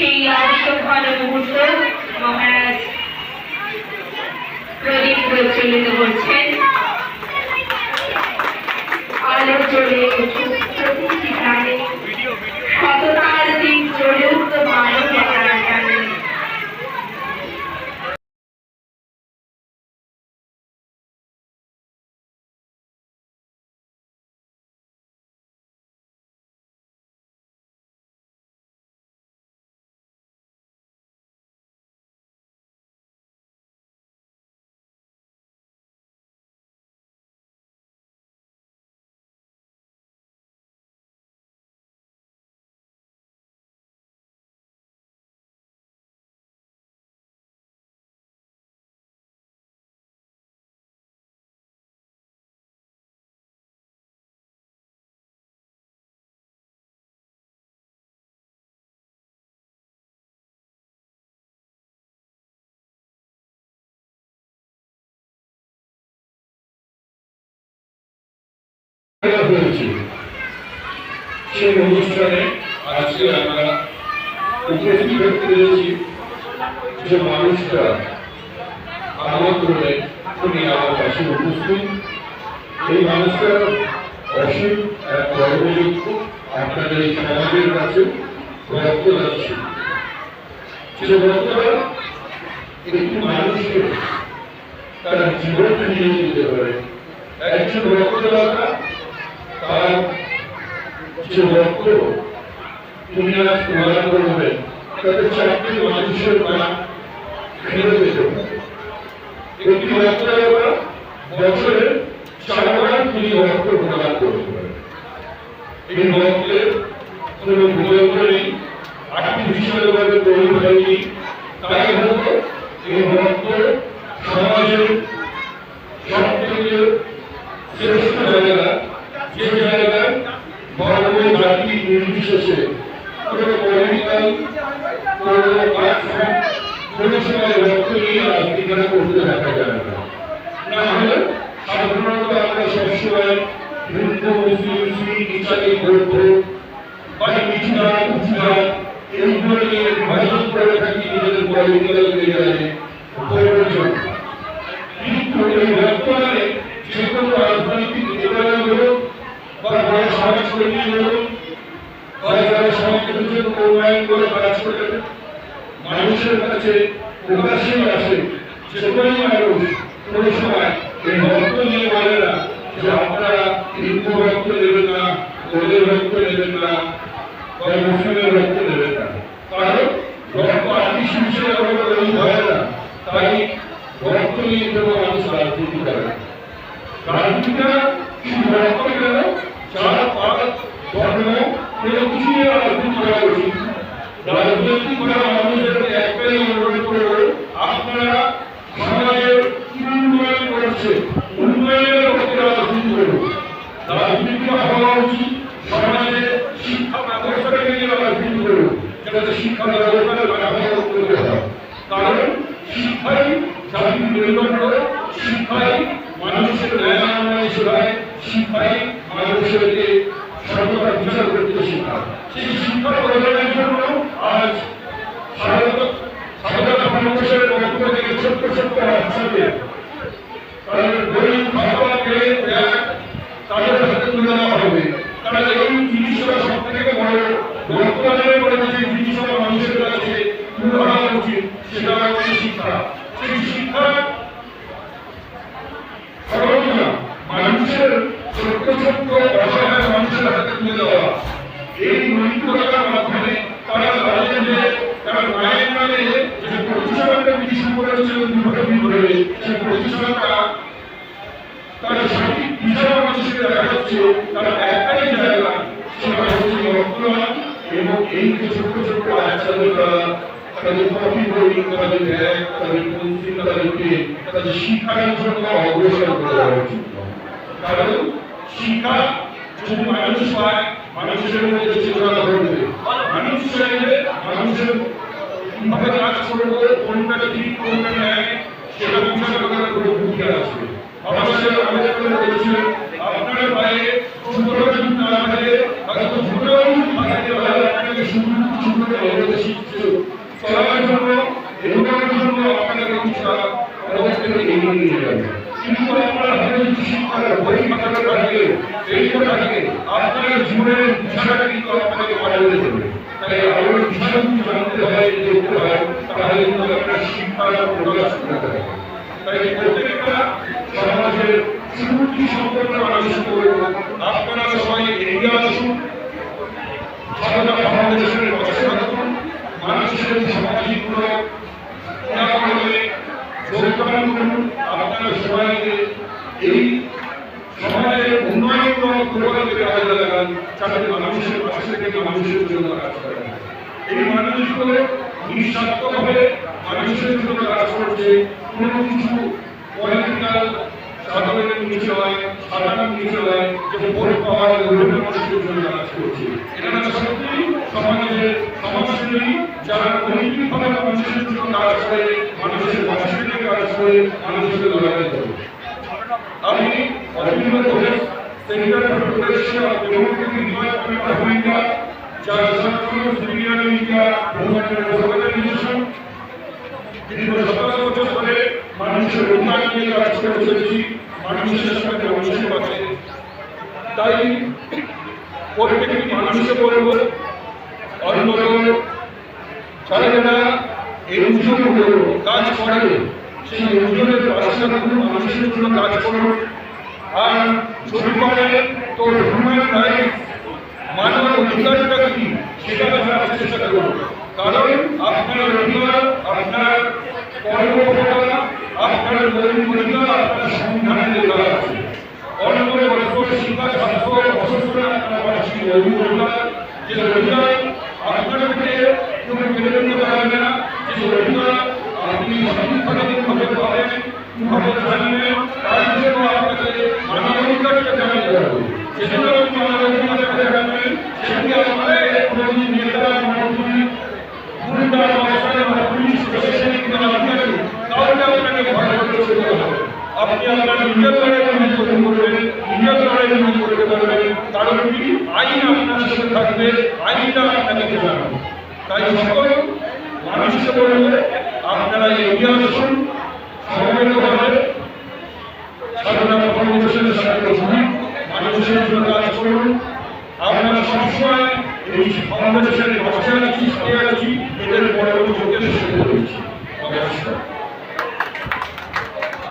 সেই আদর্শঘন মুহূর্ত মহারাজ প্রদীপ প্রজ্বলিত করছেন। আলো জ্বলে প্রতিটি প্রাণে সততার দিন চলুক মানবতার টানে। সেই অনুষ্ঠানে আজকে আমরা উপস্থিত হতে পেরেছি যে মানুষটা আমন্ত্রণে উনি আমার পাশে উপস্থিত। এই মানুষটা অসীম এক কর্মযোগ্য আপনাদের এই সমাজের কাছে রক্তদান ছিল। যে রক্তদান একটি মানুষকে তার জীবন ফিরিয়ে দিতে পারে। একজন রক্তদাতা তার যে রক্ত তুমি আজ প্রদান করবে তাতে 4টি মানুষের প্রাণ ফিরে পেতে পারে। একটি রক্তদাতা বছরে 4 বার তিনি রক্ত প্রদান করতে পারে। এই রক্তের কোনো বিকল্প নেই, আর্টিফিশিয়াল ভাবে তৈরি হয়নি। তাই হয়তো এই রক্ত সমাজের সব থেকে শ্রেষ্ঠ জায়গা, যে জায়গায় ধর্ম জাতি নির্বিশেষে কোনো পলিটিক্যাল কোনো সময় রক্ত নিয়ে রাজনীতিটা করতে দেখা যায় না। না হলে সাধারণত আমরা সবসময় হিন্দু মুসলিম শিখ ইত্যাদি বৌদ্ধ বা কিছুটা এইগুলো নিয়ে বিভাজন করে থাকি নিজেদের পলিটিক্যাল এরিয়ায় প্রয়োজন। কিন্তু এই বর্তমানে যে কোনো রাজনৈতিক নেতারা হলো বা সমাজকর্মী হলো বা যারা সমাজের জন্য উন্নয়ন করে কাজ করে মানুষের কাছে প্রকাশ্যেই আসে যে কোনো মানুষ কোনো সময় এই রক্ত নিয়ে বলে না যে আপনারা হিন্দু রক্ত নেবেন না, ওদের রক্ত নেবেন না বা মুসলিমের রক্ত নেবেন না। কারণ রক্ত আর্টিফিশিয়াল ভাবে তৈরি হয় না। তাই রক্ত নিয়ে কোনো মানুষ রাজনীতি করে না। রাজনীতিটা শুধু রক্ত কেন, জাত পাত ধর্ম কোনো কিছু নিয়ে রাজনীতি করা উচিত। রাজনীতি করা মানুষের একটাই অনুরোধ করব, আপনারা সমাজের কি উন্নয়ন করছে উন্নয়নের পক্ষে রাজনীতি করুন। রাজনীতি হওয়া উচিত সমাজে শিক্ষা ব্যবস্থাকে নিয়ে রাজনীতি করুন, যাতে শিক্ষা ব্যবস্থার ব্যবহার করতে হয়। কারণ শিক্ষাই জাতি নির্মাণ করে, শিক্ষাই মানুষের ন্যায় আনয়ন শেখায়, শিক্ষাই মানুষেরকে সর্বদা বিচার করতে শেখায়। সেই শিক্ষা প্রদানের জন্য আজ স্বাধীনতা বাংলাদেশের পক্ষ থেকে ছোট্ট ছোট্ট বাচ্চাদের তাদের বই খাবার পেয়ে তাদের হাতে তুলে দেওয়া হবে। তারা এই জিনিসটা সব থেকে বড় বর্তমানের পরে যে জিনিসটা মানুষের কাছে তুলে ধরা উচিত সেটা হচ্ছে শিক্ষা। সেই শিক্ষা মানুষের ছোট্ট ছোট্ট অসহায় মানুষের হাতে তুলে দেওয়া। এই নৈতিকতার মাধ্যমে তারা জানেন যে তার মায়ের নামে যে প্রতিষ্ঠানটা প্রতিষ্ঠা করেছিল বিভাগে সেই প্রতিষ্ঠানটা তার সঠিক দিশা মানুষকে দেখা যাচ্ছে তার একটাই জায়গা, সেটা হচ্ছে রক্তদান। এবং এই যে ছোট্ট ছোট্ট বাচ্চাদের তাদের কপি বই, তাদের ব্যাগ, তাদের পেন্সিল, তাদেরকে তাদের শিক্ষার জন্য অগ্রসর করে দেওয়া উচিত। কারণ শিক্ষা যদি মানুষ পায়, মানুষের মধ্যে চেতনা ধরবে, মানুষ চাইলে মানুষের কিভাবে কাজ করবে, কোনটা ঠিক কোনটা ন্যায় সেটা বিচার করার কোনো বুদ্ধি আসবে। আমাদের বলেছিলেন আপনার পায়ে সুন্দর না থাকে হয়তো ঝুঁকেও আপনাকে সুন্দর এগোতে শিখছে চলার জন্য এগোনোর জন্য আপনাদের কিছুটা পদক্ষেপে এগিয়ে নিয়ে যাবে। কিন্তু আপনারা হাতে যদি শিক্ষার বই খাতাটা থাকে এইটা থাকে আপনার জীবনের দিশাটা কিন্তু আপনাকে পাল্টে দেবে। তাই আরো বিষয়গুলি জানতে হয় দেখতে হয় তাহলে কিন্তু আপনার শিক্ষাটা প্রকাশ করতে হয়। তাই প্রত্যেকটা সমাজের সুরক্ষি সম্পর্কে মানুষ করব আপনারা সবাই এগিয়ে আসুন সাধনা ফাউন্ডেশনের পাশে থাকুন মানুষের সামাজিক যোগদান করুন আপনারা সবাই এই সমাজের উন্নয়নমূলক প্রকল্পে কাজে লাগান যাতে মানুষের পাশে থেকে মানুষের জন্য কাজ করেন। এই মানুষগুলো নিঃস্বার্থভাবে মানুষের জন্য কাজ করছে কোনো কিছু পলিটিক্যাল সাধারণের নিচে নয় সাধারণ নিচে নয় যে ভোট পাওয়ার বিভিন্ন মানুষের জন্য কাজ করছে। এনারা সত্যি সমাজের সমাজসেবী যারা নৈতিকভাবে মানুষের জন্য কাজ করে মানুষের পাশে থেকে কাজ করে মানুষের লড়াই করে। আমি অভিন্ন Ghosh centre for protection of Democratic development of India যার সরকারি সিনিয়র ইন্ডিয়া মুভমেন্টের অর্গানাইজেশন দীর্ঘ 17 বছর ধরে মানুষের উন্নয়ন নিয়ে কাজ করে চলেছি মানুষের সাথে মানুষের পাশে। তাই প্রত্যেকটি মানুষকে বলব অন্তত যারা যারা এনজিও কাজ করে সেই এনজিওর পাশে থাকুন মানুষের জন্য কাজ করুন। আর যদি পারে তো হিউম্যান রাইটস মানব অধিকারটা কি সেটা জানার চেষ্টা করুন। কারণ আপনার অধিকার আপনার কর্মক্ষমতা আপনার মৌলিক অধিকার আপনার সংবিধানে লেখা আছে। অন্য পরস্পর শিক্ষা স্বাস্থ্য অসুস্থ আপনার পাশে মৌলিক অধিকার যে অধিকার আপনার থেকে কেউ কেড়ে নিতে পারবে না যে অধিকার আপনি সঠিকভাবে পাবেন কিভাবে জানবেন তার জন্য আপনাকে মানবাধিকারটা জানাতে হবে। যেজন্য আপনি মানবাধিকারটা জানবেন সেটি আপনাদের কোনোদিন নেতা মন্ত্রী গুন্ডা মশাই বা পুলিশ প্রশাসনিক কোনো অধিকারী কাউকে আপনাকে ভয় করতে হবে। আপনি আপনার নিজের লড়াই করতে করবেন নিজের লড়াই করতে পারবেন কারণ কি আইন আপনার সাথে থাকবে আইনটা আপনাকে জানাবে। তাই সকল মানুষকে বলবে আপনারা এগিয়ে আসুন সমবেতভাবে সাধনা ফাউন্ডেশনের সাথে মানুষের জন্য কাজ করুন। আমরা সবসময় এই ফাউন্ডেশনের পাশে আছি এদের পরবর্তী চোখে শুরু করেছি। নমস্কার।